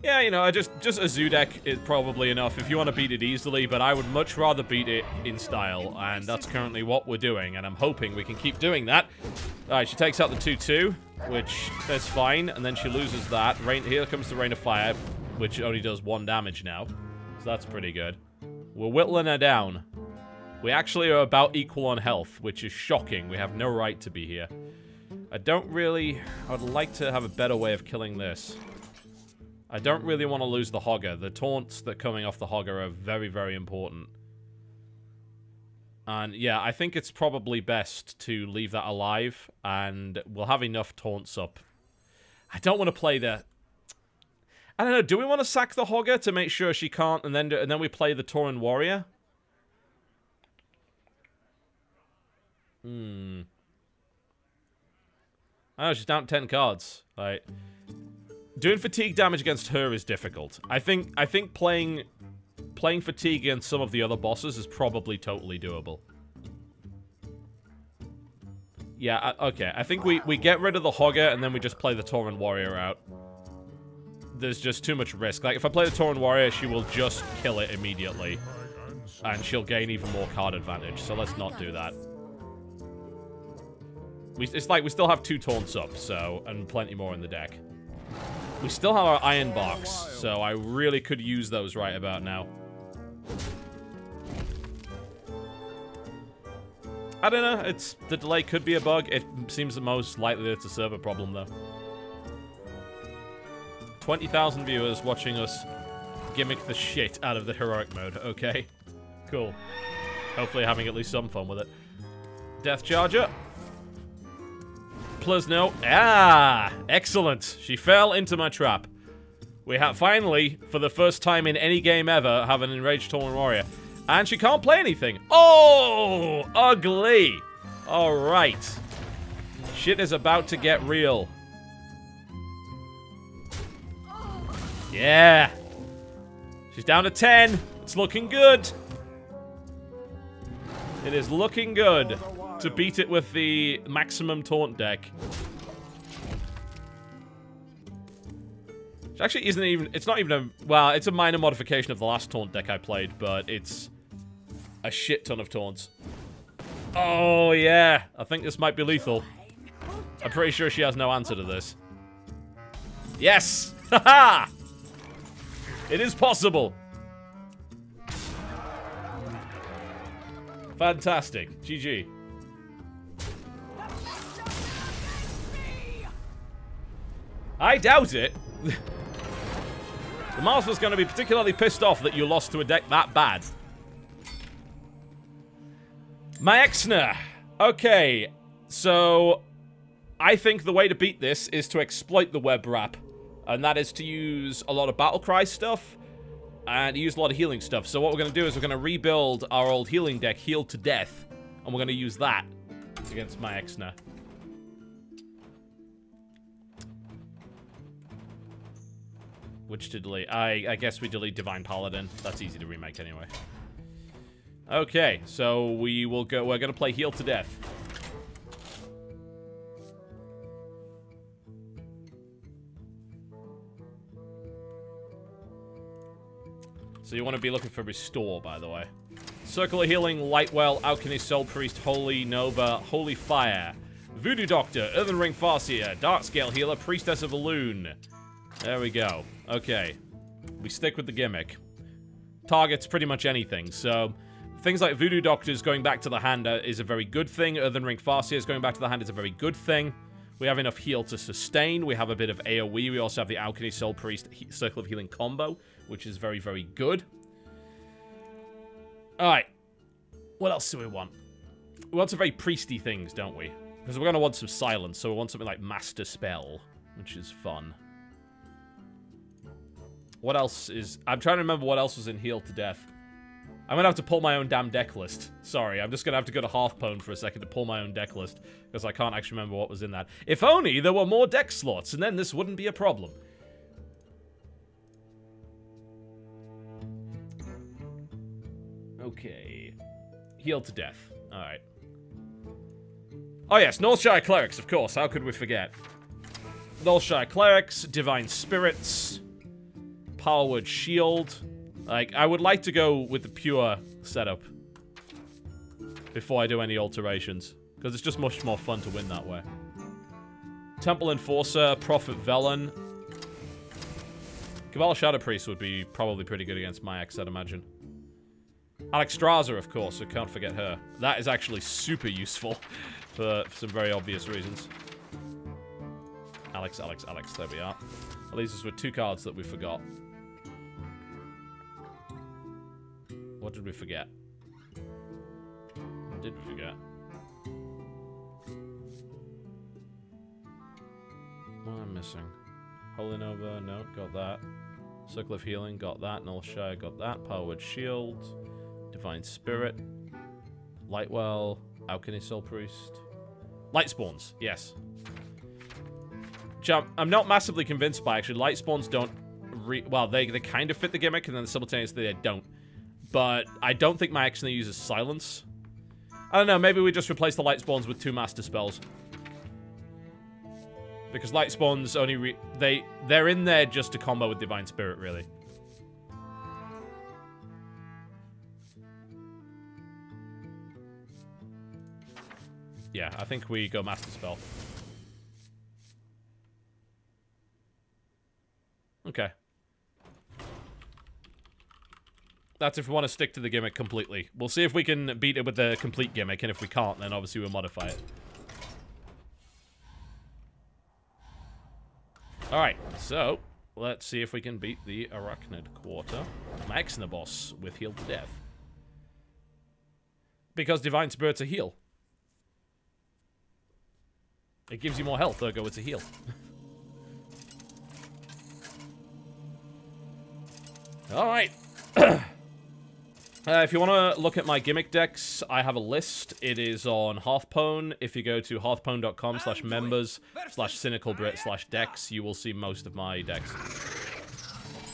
Yeah, you know, just a zoo deck is probably enough if you want to beat it easily, but I would much rather beat it in style, and that's currently what we're doing, and I'm hoping we can keep doing that. Alright, she takes out the 2-2, which is fine, and then she loses that. Here comes the Rain of Fire, which only does 1 damage now, so that's pretty good. We're whittling her down. We actually are about equal on health, which is shocking. We have no right to be here. I would like to have a better way of killing this. I don't really want to lose the Hogger. The taunts that are coming off the Hogger are very, very important. And yeah, I think it's probably best to leave that alive, and we'll have enough taunts up. I don't want to play the... I don't know, do we want to sack the Hogger to make sure she can't, and then we play the Tauren Warrior? Oh, she's down 10 cards. Right. Doing fatigue damage against her is difficult. I think playing fatigue against some of the other bosses is probably totally doable. Yeah, okay. I think we get rid of the Hogger and then we just play the Tauren Warrior out. There's just too much risk. Like, if I play the Tauren Warrior, she will just kill it immediately. And she'll gain even more card advantage, so let's not do that. It's like we still have 2 taunts up, so, and plenty more in the deck. We still have our Iron Box, so I really could use those right about now. I don't know, the delay could be a bug. It seems the most likely it's a server problem, though. 20,000 viewers watching us gimmick the shit out of the heroic mode, okay? Cool. Hopefully having at least some fun with it. Death Charger. Plus no. Ah! Excellent. She fell into my trap. We have finally, for the first time in any game ever, have an enraged Tauren Warrior. And she can't play anything. Oh! Ugly! Alright. Shit is about to get real. Yeah! She's down to 10. It's looking good. It is looking good to beat it with the maximum taunt deck. Which actually isn't even... It's not even a... Well, it's a minor modification of the last taunt deck I played, but it's a shit ton of taunts. Oh, yeah. I think this might be lethal. I'm pretty sure she has no answer to this. Yes! Haha! It is possible. Fantastic. GG. I doubt it. The Master's going to be particularly pissed off that you lost to a deck that bad. Naxxramas. Okay, so I think the way to beat this is to exploit the web wrap. And that is to use a lot of battle cry stuff and use a lot of healing stuff. So what we're going to do is we're going to rebuild our old healing deck, Healed to Death, and we're going to use that against Naxxramas. Which to delete? I guess we delete Divine Paladin. That's easy to remake anyway. Okay, so we're going to play Healed to Death. So you want to be looking for Restore, by the way. Circle of Healing, Lightwell, Alchemist, Soul Priest, Holy Nova, Holy Fire, Voodoo Doctor, Earthen Ring Farseer, Darkscale Healer, Priestess of Elune. There we go. Okay. We stick with the gimmick. Targets pretty much anything, so... Things like Voodoo Doctors going back to the hand is a very good thing. Earthen Ring Farseers going back to the hand is a very good thing. We have enough heal to sustain. We have a bit of AoE. We also have the Alchemist, Soul Priest, Circle of Healing combo, which is very, very good. Alright. What else do we want? We want some very priesty things, don't we? Because we're going to want some silence, so we want something like Master Spell, which is fun. What else is... I'm trying to remember what else was in Heal to Death. I'm going to have to pull my own damn deck list. Sorry, I'm just going to have to go to Hearthpwn for a second to pull my own deck list, because I can't actually remember what was in that. If only there were more deck slots, and then this wouldn't be a problem. Okay. Heal to Death. Alright. Oh yes, Northshire Clerics, of course. How could we forget? Northshire Clerics, Divine Spirits. Power Word Shield. Like, I would like to go with the pure setup before I do any alterations, because it's just much more fun to win that way. Temple Enforcer, Prophet Velen. Cabal Shadow Priest would be probably pretty good against my ex, I'd imagine. Naxxramas, of course, so can't forget her. That is actually super useful for some very obvious reasons. Alex, there we are. That leaves us with 2 cards that we forgot. What did we forget? What did we forget? What am I missing? Holy Nova, no, got that. Circle of Healing, got that. Nullshire, got that. Power Word Shield. Divine Spirit. Lightwell. Alchemy Soul Priest. Light Spawns, yes. Which I'm not massively convinced by, actually. Light Spawns don't... well, they kind of fit the gimmick, and then simultaneously they don't. But I don't think my Exner uses Silence. I don't know, maybe we just replace the Light Spawns with 2 Master Spells. Because Light Spawns only they're in there just to combo with Divine Spirit, really. Yeah, I think we go Master Spell. Okay. That's if we want to stick to the gimmick completely. We'll see if we can beat it with the complete gimmick, and if we can't, then obviously we'll modify it. Alright, so let's see if we can beat the Arachnid Quarter. Maxna boss with Heal to Death. Because Divine Spirit's a heal. It gives you more health, ergo it's a heal. Alright. If you want to look at my gimmick decks, I have a list. It is on Hearthpwn. If you go to hearthpwn.com/members/cynicalbrit/decks, you will see most of my decks.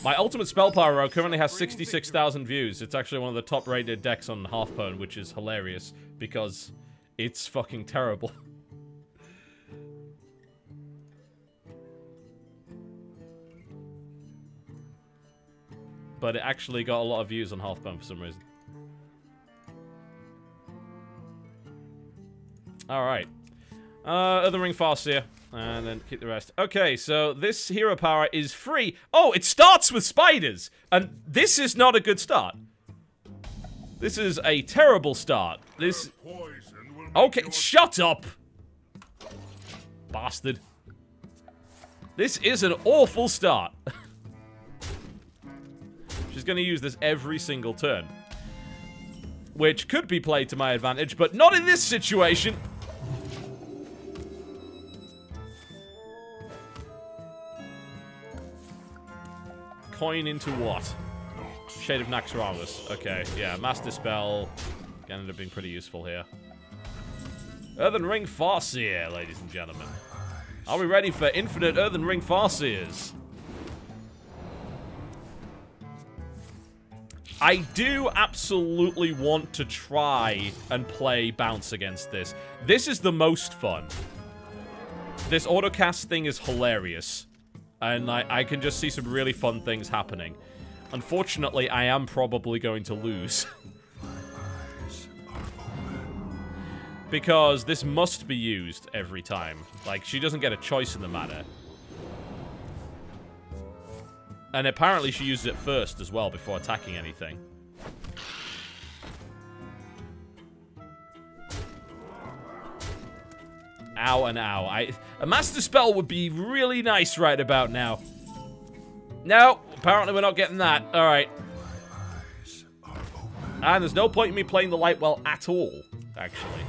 My Ultimate Spell Power row currently has 66,000 views. It's actually one of the top-rated decks on Hearthpwn, which is hilarious, because it's fucking terrible. But it actually got a lot of views on Hearthpwn for some reason. Alright. Elden Ring Farseer. And then keep the rest. Okay, so this hero power is free. Oh, it starts with spiders! And this is not a good start. This is a terrible start. This... Okay, shut up! Bastard. This is an awful start. She's going to use this every single turn. Which could be played to my advantage, but not in this situation. Coin into what? Shade of Naxxramas. Okay, yeah, Master Spell. Again, ended up being pretty useful here. Earthen Ring Farseer, ladies and gentlemen. Are we ready for infinite Earthen Ring Farseers? I do absolutely want to try and play Bounce against this. This is the most fun. This autocast thing is hilarious. And I can just see some really fun things happening. Unfortunately, I am probably going to lose. Because this must be used every time. Like, she doesn't get a choice in the matter. And apparently she uses it first as well before attacking anything. Ow and ow. A Master Spell would be really nice right about now. No, apparently we're not getting that. Alright. And there's no point in me playing the Lightwell at all, actually.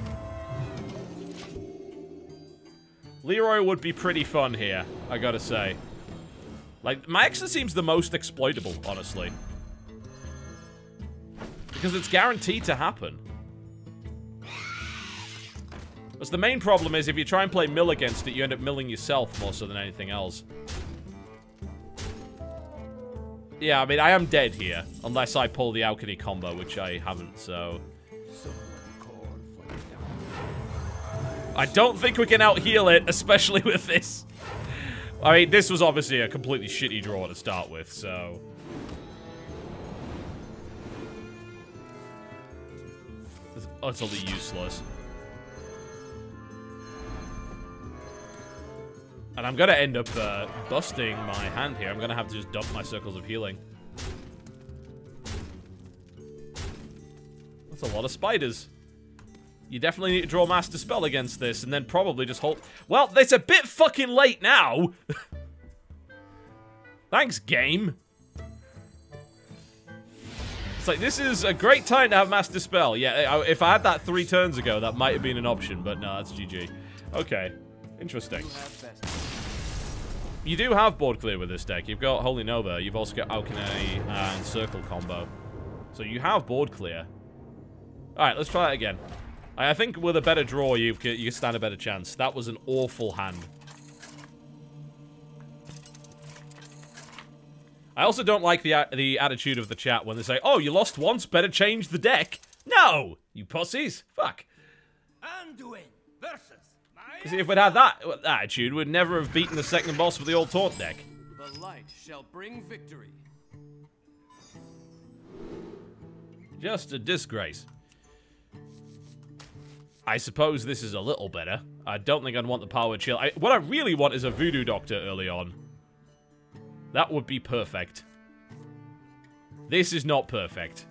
Leroy would be pretty fun here, I gotta say. Like, my Exner seems the most exploitable, honestly. Because it's guaranteed to happen. Because the main problem is, if you try and play mill against it, you end up milling yourself more so than anything else. Yeah, I mean, I am dead here. Unless I pull the Alchemy combo, which I haven't, so... I don't think we can out-heal it, especially with this. I mean, this was obviously a completely shitty draw to start with, so... It's utterly useless. And I'm gonna end up busting my hand here. I'm gonna have to just dump my Circles of Healing. That's a lot of spiders. You definitely need to draw Master Spell against this, and then probably just hold... Well, it's a bit fucking late now! Thanks, game. It's like, this is a great time to have Master Spell. Yeah, if I had that 3 turns ago, that might have been an option, but no, that's GG. Okay, interesting. You do have board clear with this deck. You've got Holy Nova, you've also got Alchemy and Circle combo. So you have board clear. Alright, let's try that again. I think with a better draw, you stand a better chance. That was an awful hand. I also don't like the attitude of the chat when they say, "Oh, you lost once, better change the deck." No, you pussies. Fuck. Because if we'd had that attitude, we'd never have beaten the second boss with the old taunt deck. The light shall bring victory. Just a disgrace. I suppose this is a little better. I don't think I'd want the Powered Shield. What I really want is a Voodoo Doctor early on. That would be perfect. This is not perfect.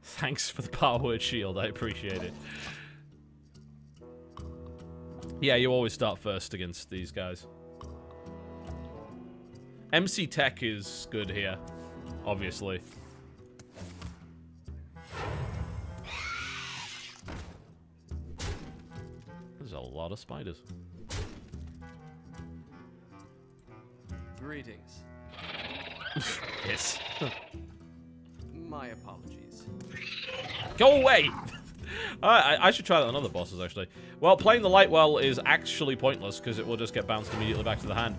Thanks for the Powered Shield. I appreciate it. Yeah, you always start first against these guys. MC Tech is good here. Obviously. There's a lot of spiders. Greetings. Yes. My apologies. Go away! I should try that on other bosses, actually. Well, playing the Lightwell is actually pointless, because it will just get bounced immediately back to the hand.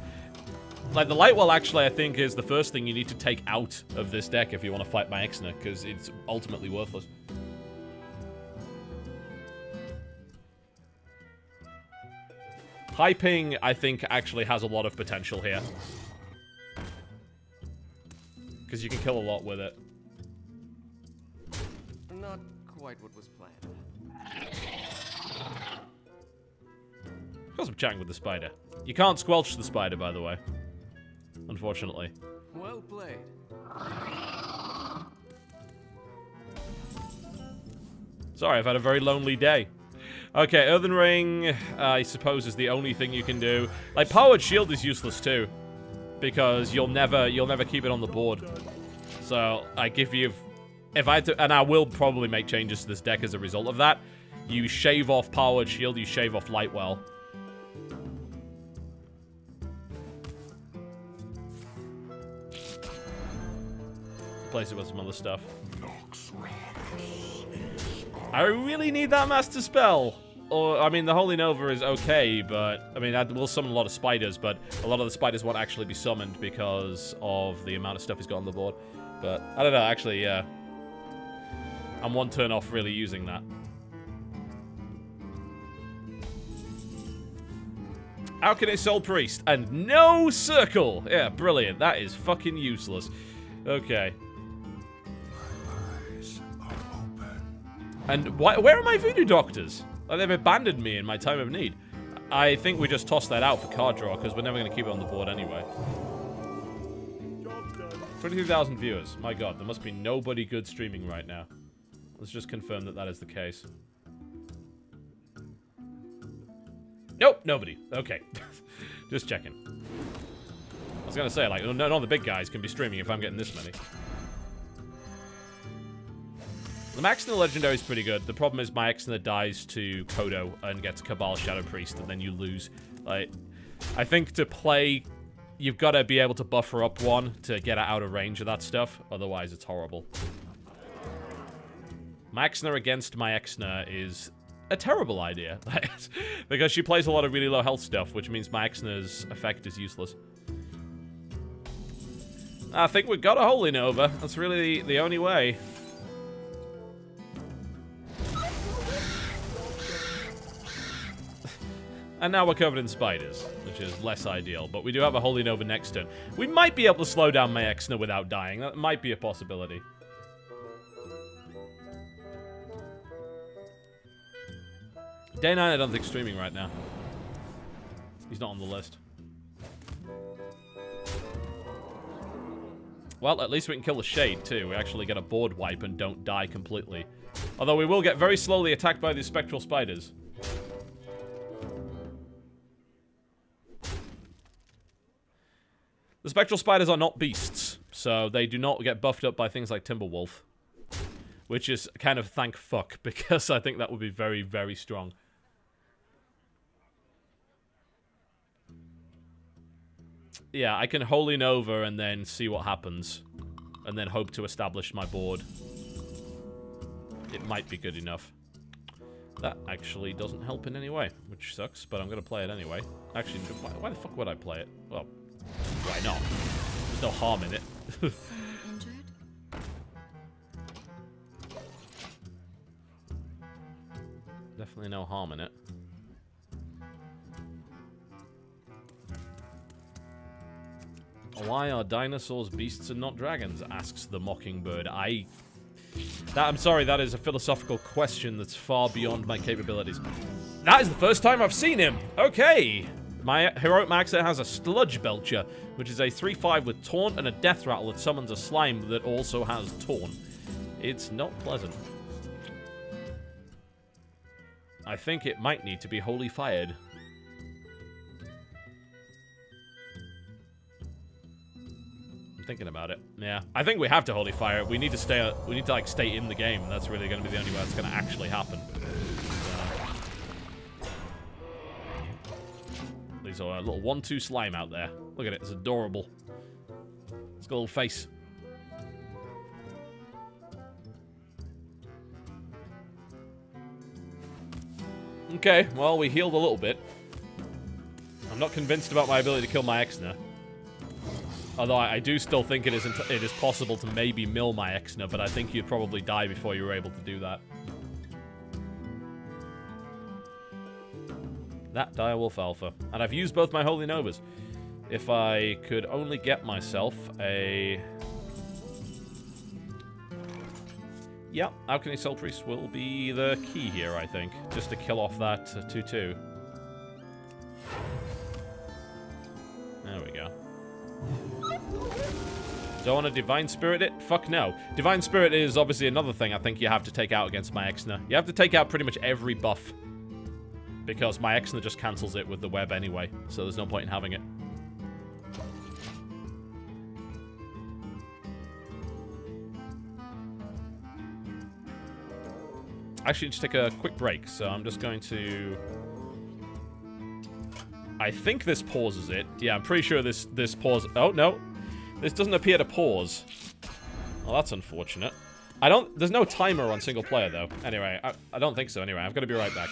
Like, the Lightwell, actually, I think, is the first thing you need to take out of this deck if you want to fight Naxxramas, because it's ultimately worthless. Hyping, I think, actually has a lot of potential here. Because you can kill a lot with it. Not quite what was planned. Because I'm chatting with the spider. You can't squelch the spider, by the way. Unfortunately. Well played. Sorry, I've had a very lonely day. Okay, Earthen Ring, I suppose, is the only thing you can do. Like, Powered Shield is useless too, because you'll never keep it on the board. So, like, if I had to, and I will probably make changes to this deck as a result of that. You shave off Powered Shield, you shave off Lightwell. Replace it with some other stuff. I really need that Master Spell. Or, I mean, the Holy Nova is okay, but, I mean, that will summon a lot of spiders, but a lot of the spiders won't actually be summoned because of the amount of stuff he's got on the board. But, I don't know, actually, yeah. I'm one turn off really using that. Alchemy Soul Priest, and no circle! Yeah, brilliant. That is fucking useless. Okay. And where are my Voodoo Doctors? Like, they've abandoned me in my time of need. I think we just toss that out for card draw, because we're never going to keep it on the board anyway. 22,000 viewers. My god, there must be nobody good streaming right now. Let's just confirm that that is the case. Nope, nobody. Okay. Just checking. I was going to say, like, none of the big guys can be streaming if I'm getting this many. The Naxxramas Legendary is pretty good. The problem is Naxxramas dies to Kodo and gets Cabal Shadow Priest, and then you lose. Like, I think to play, you've got to be able to buffer up one to get out of range of that stuff. Otherwise, it's horrible. Naxxramas against Naxxramas is a terrible idea. Because she plays a lot of really low health stuff, which means Naxxramas' effect is useless. I think we've got a Holy Nova. That's really the only way. And now we're covered in spiders, which is less ideal. But we do have a Holy Nova next turn. We might be able to slow down my Exner without dying. That might be a possibility. Day 9, I don't think streaming right now. He's not on the list. Well, at least we can kill the Shade, too. We actually get a board wipe and don't die completely. Although we will get very slowly attacked by these spectral spiders. The spectral spiders are not beasts, so they do not get buffed up by things like Timberwolf. Which is kind of thank fuck, because I think that would be very, very strong. Yeah, I can Holy Nova and then see what happens. And then hope to establish my board. It might be good enough. That actually doesn't help in any way, which sucks, but I'm going to play it anyway. Actually, why the fuck would I play it? Well, why not? There's no harm in it. Definitely no harm in it. Why are dinosaurs beasts and not dragons? Asks the Mockingbird. I'm sorry, that is a philosophical question that's far beyond my capabilities. That is the first time I've seen him! Okay! My Heroic Maxer has a Sludge Belcher, which is a 3/5 with Taunt and a Death Rattle that summons a Slime that also has Taunt. It's not pleasant. I think it might need to be Holy Fired. Thinking about it. Yeah, I think we have to Holy Fire. We need to stay. We need to like stay in the game. That's really going to be the only way that's going to actually happen. There's a little 1/2 slime out there. Look at it. It's adorable. It's got a little face. Okay, well, we healed a little bit. I'm not convinced about my ability to kill my Exner. Although I do still think it is possible to maybe mill my Exner, but I think you'd probably die before you were able to do that. That Direwolf Alpha. And I've used both my Holy Novas. If I could only get myself a... Yeah, Alchemy Soul Priest will be the key here, I think. Just to kill off that 2/2. There we go. Don't want to Divine Spirit it? Fuck no. Divine Spirit is obviously another thing I think you have to take out against my Exner. You have to take out pretty much every buff. Because my Exner just cancels it with the web anyway. So there's no point in having it. Actually, just take a quick break. So I'm just going to... I think this pauses it. Yeah, I'm pretty sure this pause... Oh, no. This doesn't appear to pause. Well, that's unfortunate. There's no timer on single player, though. Anyway, I don't think so. Anyway, I'm going to be right back.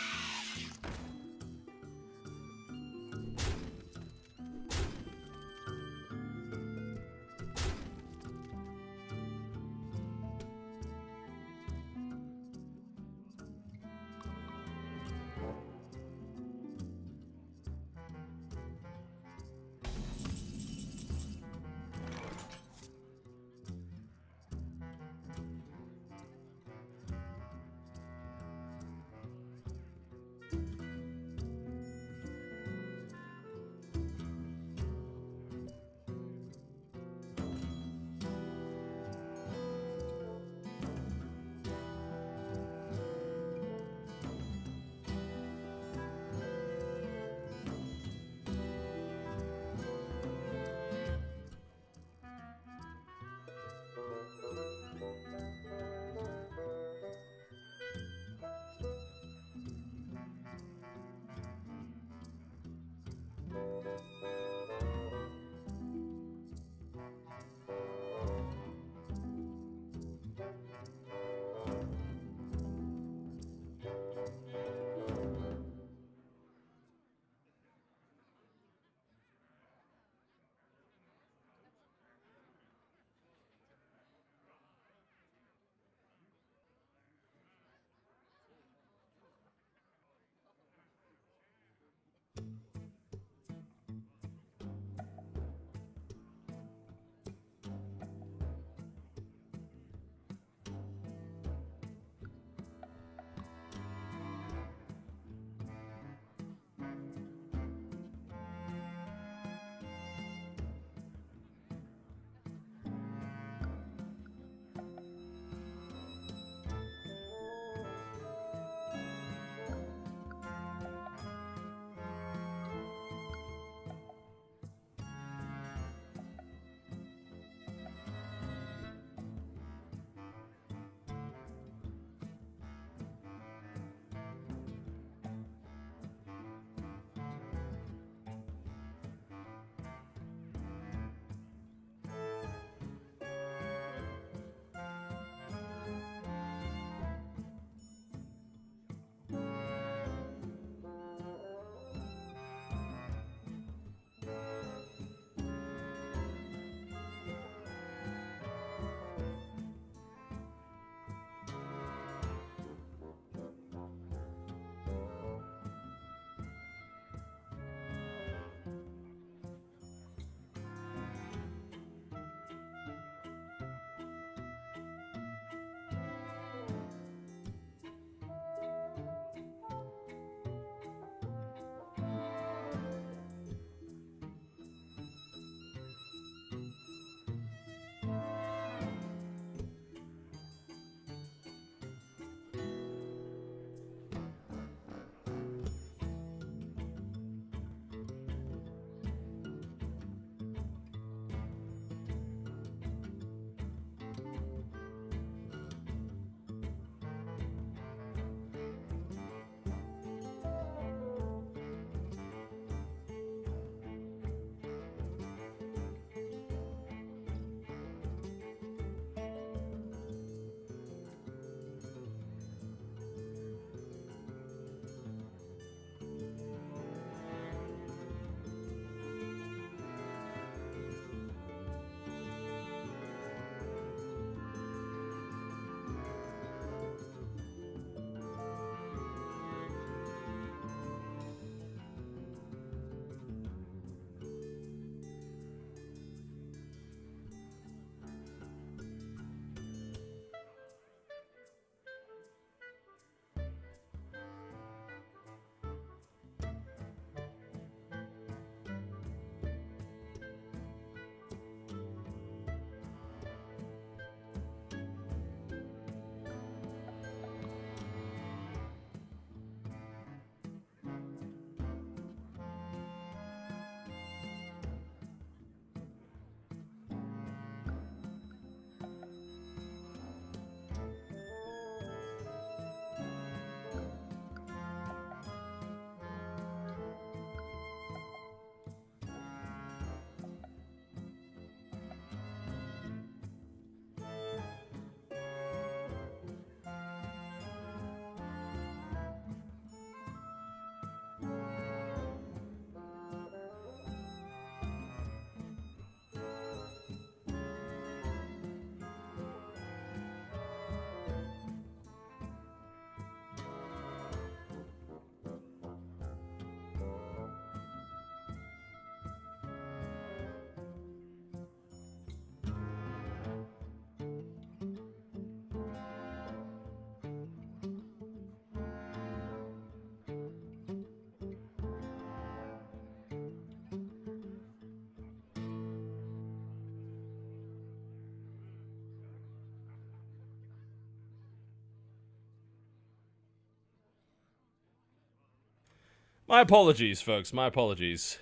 My apologies, folks. My apologies.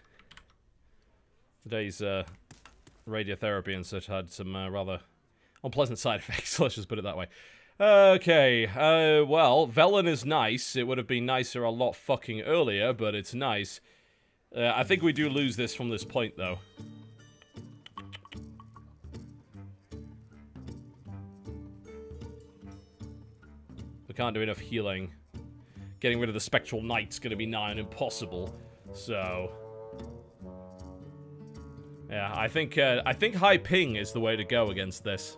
Today's radiotherapy and such had some rather unpleasant side effects. Let's just put it that way. Okay. Well, Velen is nice. It would have been nicer a lot fucking earlier, but it's nice. I think we do lose this from this point, though. We can't do enough healing. Getting rid of the Spectral Knight's gonna be nigh on impossible. So... yeah, I think high ping is the way to go against this.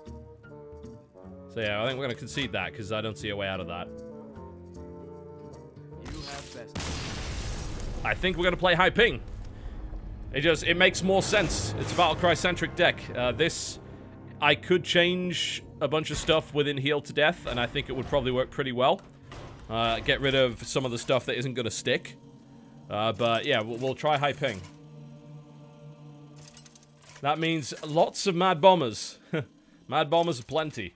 So yeah, I think we're gonna concede that, because I don't see a way out of that. You have best. I think we're gonna play high ping. It makes more sense. It's a Battlecry-centric deck. This, I could change a bunch of stuff within Heal to Death, and I think it would probably work pretty well. Get rid of some of the stuff that isn't gonna stick. But yeah, we'll try high ping. That means lots of Mad Bombers. Mad Bombers aplenty.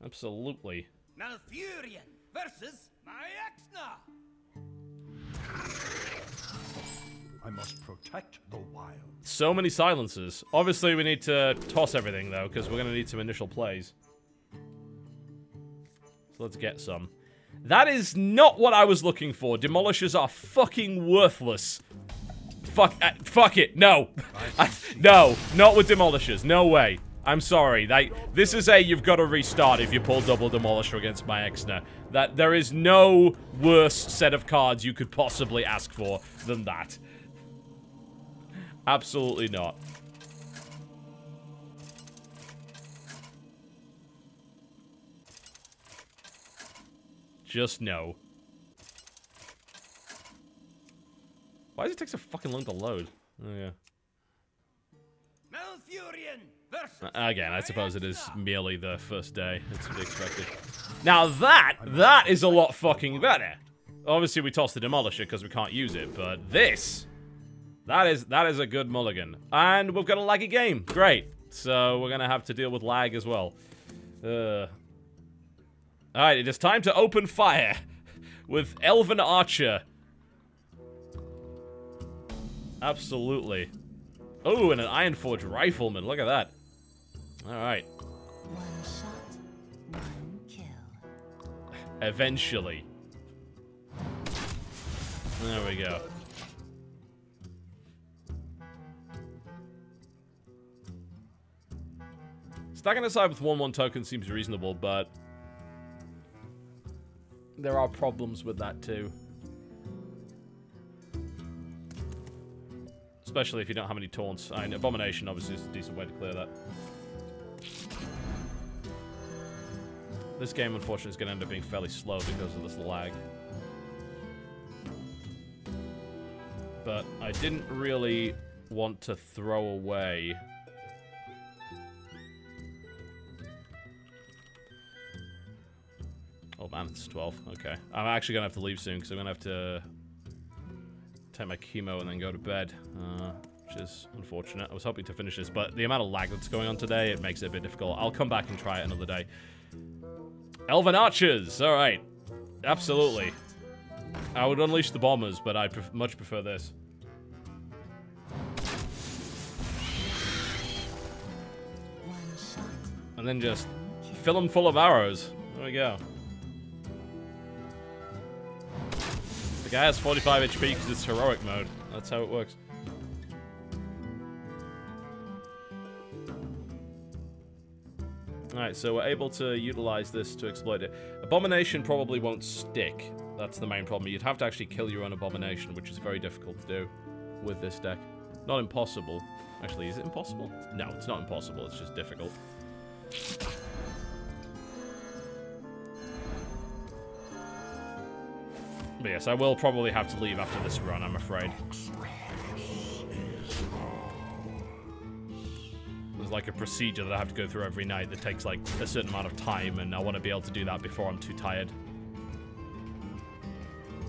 Absolutely. Malfurion versus Naxxramas. I must protect the wild. So many silences. Obviously, we need to toss everything, though, because we're going to need some initial plays. So let's get some. That is not what I was looking for. Demolishers are fucking worthless. Fuck it. No. No, not with Demolishers. No way. I'm sorry. This is you've got to restart if you pull double Demolisher against my Exner. That there is no worse set of cards you could possibly ask for than that. Absolutely not. Just no. Why does it take so fucking long to load? Oh, yeah. Malfurion versus Again, I suppose it is merely the first day. It's to be expected. Now that is a lot fucking better. Obviously, we tossed the Demolisher because we can't use it, but this... That is a good mulligan. And we've got a laggy game. Great. So we're going to have to deal with lag as well. Alright, it is time to open fire with Elven Archer. Absolutely. Oh, and an Ironforge Rifleman. Look at that. Alright. One shot, one kill. Eventually. There we go. Stacking aside with 1/1 token seems reasonable, but there are problems with that too. Especially if you don't have any taunts. I mean, Abomination obviously is a decent way to clear that. This game, unfortunately, is going to end up being fairly slow because of this lag. But I didn't really want to throw away... Oh man, it's 12. Okay. I'm actually going to have to leave soon because I'm going to have to take my chemo and then go to bed, which is unfortunate. I was hoping to finish this, but the amount of lag that's going on today, it makes it a bit difficult. I'll come back and try it another day. Elven Archers! Alright. Absolutely. I would unleash the bombers, but I much prefer this. And then just fill them full of arrows. There we go. The guy has 45 HP because it's heroic mode. That's how it works. Alright, so we're able to utilize this to exploit it. Abomination probably won't stick. That's the main problem. You'd have to actually kill your own Abomination, which is very difficult to do with this deck. Not impossible. Actually, is it impossible? No, it's not impossible. It's just difficult. But yes, I will probably have to leave after this run, I'm afraid. There's like a procedure that I have to go through every night that takes like a certain amount of time, and I want to be able to do that before I'm too tired.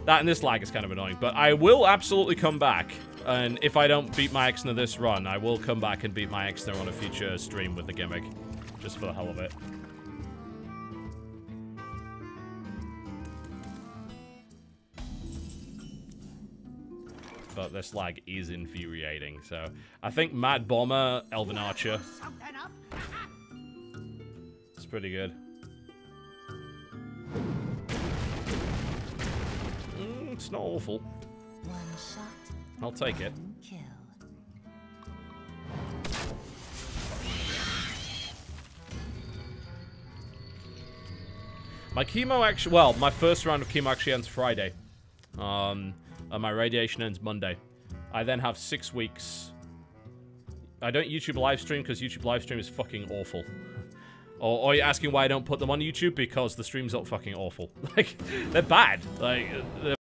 That and this lag is kind of annoying, but I will absolutely come back. And if I don't beat my Exner this run, I will come back and beat my Exner on a future stream with the gimmick. Just for the hell of it. but this lag is infuriating. So I think Mad Bomber, Elven Archer. It's pretty good. It's not awful. One shot. I'll take it. One kill. My chemo actually, well, my first round of chemo actually ends Friday. And my radiation ends Monday. I then have 6 weeks. I don't YouTube live stream because YouTube live stream is fucking awful. Or you're asking why I don't put them on YouTube? Because the streams are fucking awful. Like, they're bad. Like, they're